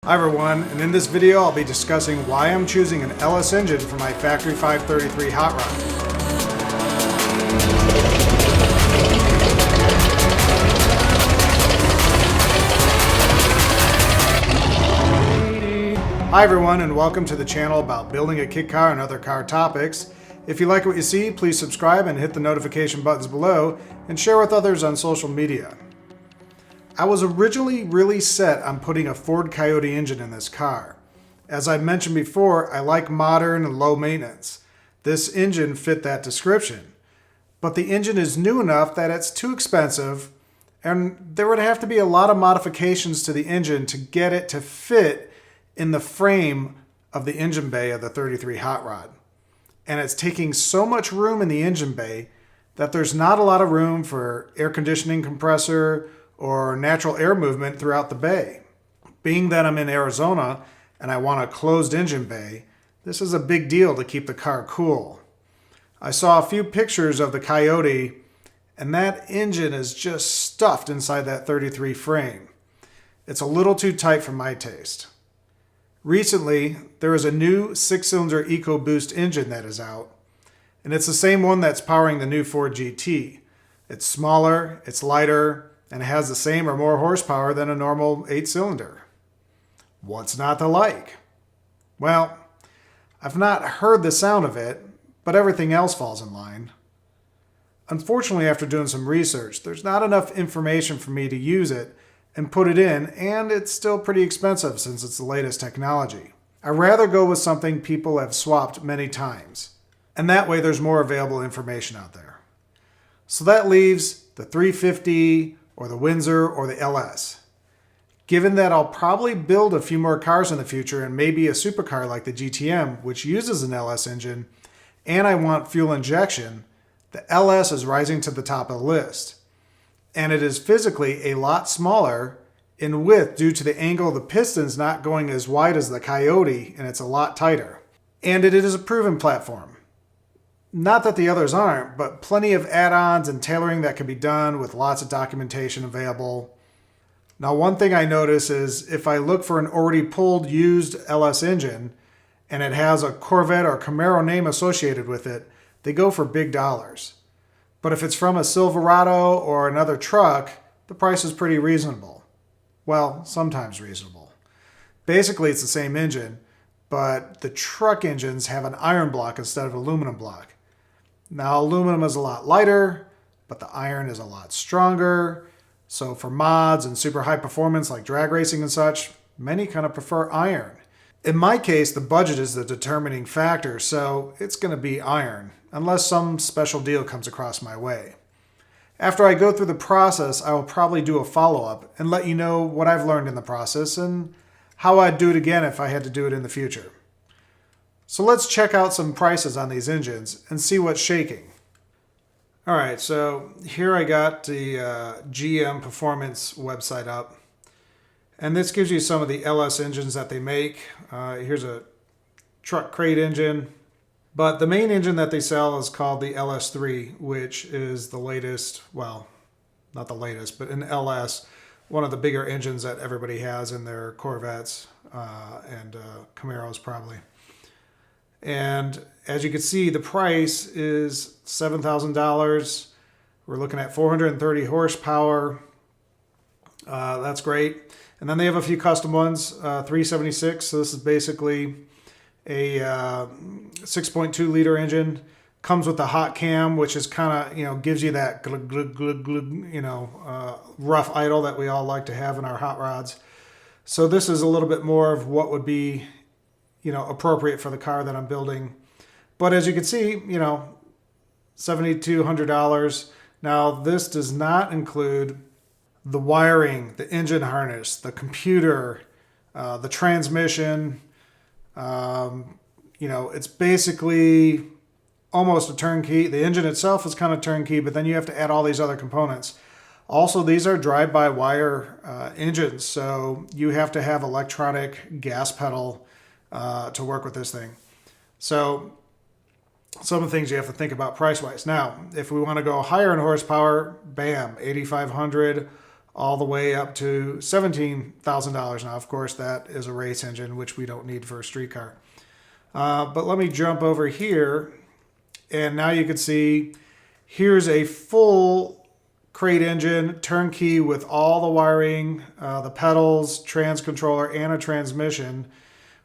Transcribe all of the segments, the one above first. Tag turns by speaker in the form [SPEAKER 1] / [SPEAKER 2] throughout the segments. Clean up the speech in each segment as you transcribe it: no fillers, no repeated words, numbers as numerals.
[SPEAKER 1] Hi everyone, and in this video I'll be discussing why I'm choosing an LS engine for my Factory 533 hot rod. Hi everyone, and welcome to the channel about building a kit car and other car topics. If you like what you see, please subscribe and hit the notification buttons below and share with others on social media. I was originally really set on putting a Ford Coyote engine in this car. As I mentioned before, I like modern and low maintenance. This engine fit that description. But the engine is new enough that it's too expensive, and there would have to be a lot of modifications to the engine to get it to fit in the frame of the engine bay of the 33 hot rod. And it's taking so much room in the engine bay that there's not a lot of room for air conditioning compressor or natural air movement throughout the bay. Being that I'm in Arizona and I want a closed engine bay, this is a big deal to keep the car cool. I saw a few pictures of the Coyote, and that engine is just stuffed inside that 33 frame. It's a little too tight for my taste. Recently, there is a new 6-cylinder EcoBoost engine that is out, and it's the same one that's powering the new Ford GT. It's smaller, it's lighter, and it has the same or more horsepower than a normal 8-cylinder. What's not to like? Well, I've not heard the sound of it, but everything else falls in line. Unfortunately, after doing some research, there's not enough information for me to use it and put it in, and it's still pretty expensive since it's the latest technology. I'd rather go with something people have swapped many times, and that way there's more available information out there. So that leaves the 350 or the Windsor or the LS. Given that I'll probably build a few more cars in the future and maybe a supercar like the GTM, which uses an LS engine, and I want fuel injection, the LS is rising to the top of the list. And it is physically a lot smaller in width due to the angle of the pistons not going as wide as the Coyote, and it's a lot tighter. And it is a proven platform. Not that the others aren't, but plenty of add-ons and tailoring that can be done with lots of documentation available. Now, one thing I notice is if I look for an already pulled used LS engine and it has a Corvette or Camaro name associated with it, they go for big dollars. But if it's from a Silverado or another truck, the price is pretty reasonable. Well, sometimes reasonable. Basically, it's the same engine, but the truck engines have an iron block instead of aluminum block. Now, aluminum is a lot lighter, but the iron is a lot stronger. So for mods and super high performance like drag racing and such, many kind of prefer iron. In my case, the budget is the determining factor, so it's going to be iron, unless some special deal comes across my way. After I go through the process, I will probably do a follow-up and let you know what I've learned in the process and how I'd do it again if I had to do it in the future. So let's check out some prices on these engines and see what's shaking. All right, so here I got the GM Performance website up. And this gives you some of the LS engines that they make. Here's a truck crate engine. But the main engine that they sell is called the LS3, which is the latest, well, not the latest, but an LS, one of the bigger engines that everybody has in their Corvettes and Camaros probably. And as you can see, the price is $7,000. We're looking at 430 horsepower. That's great. And then they have a few custom ones, 376. So this is basically a 6.2 liter engine. Comes with the hot cam, which is kind of, gives you that glug, glug, glug, glug, rough idle that we all like to have in our hot rods. So this is a little bit more of what would be, appropriate for the car that I'm building. But as you can see, $7,200. Now this does not include the wiring, the engine harness, the computer, the transmission. It's basically almost a turnkey. The engine itself is kind of turnkey, but then you have to add all these other components. Also, these are drive-by-wire engines, so you have to have electronic gas pedal to work with this thing. So some of the things you have to think about price-wise. Now, if we want to go higher in horsepower, bam, 8,500. all the way up to $17,000. Now, of course, that is a race engine, which we don't need for a street car. But let me jump over here, and now you can see here's a full crate engine, turnkey with all the wiring, the pedals, trans controller, and a transmission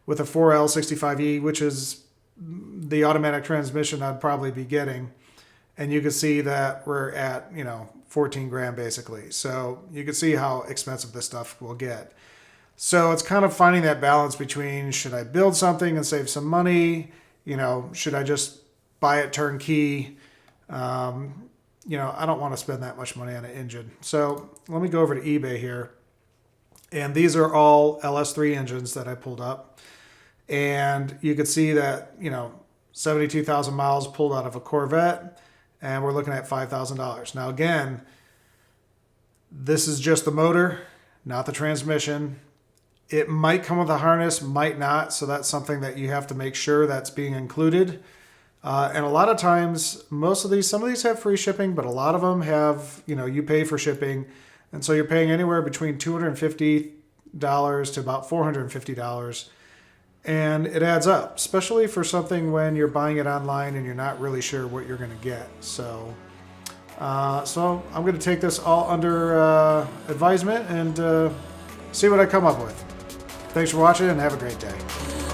[SPEAKER 1] with a 4L65E, which is the automatic transmission I'd probably be getting. And you can see that we're at, 14 grand basically. So you can see how expensive this stuff will get. So it's kind of finding that balance between, should I build something and save some money? Should I just buy it turnkey? I don't want to spend that much money on an engine. So let me go over to eBay here. And these are all LS3 engines that I pulled up. And you can see that, 72,000 miles pulled out of a Corvette. And we're looking at $5,000. Now, again, this is just the motor, not the transmission. It might come with a harness, might not. So that's something that you have to make sure that's being included. And a lot of times, some of these have free shipping, but a lot of them have, you pay for shipping. And so you're paying anywhere between $250 to about $450. And it adds up, especially for something when you're buying it online and you're not really sure what you're going to get. So I'm going to take this all under advisement and see what I come up with. Thanks for watching and have a great day.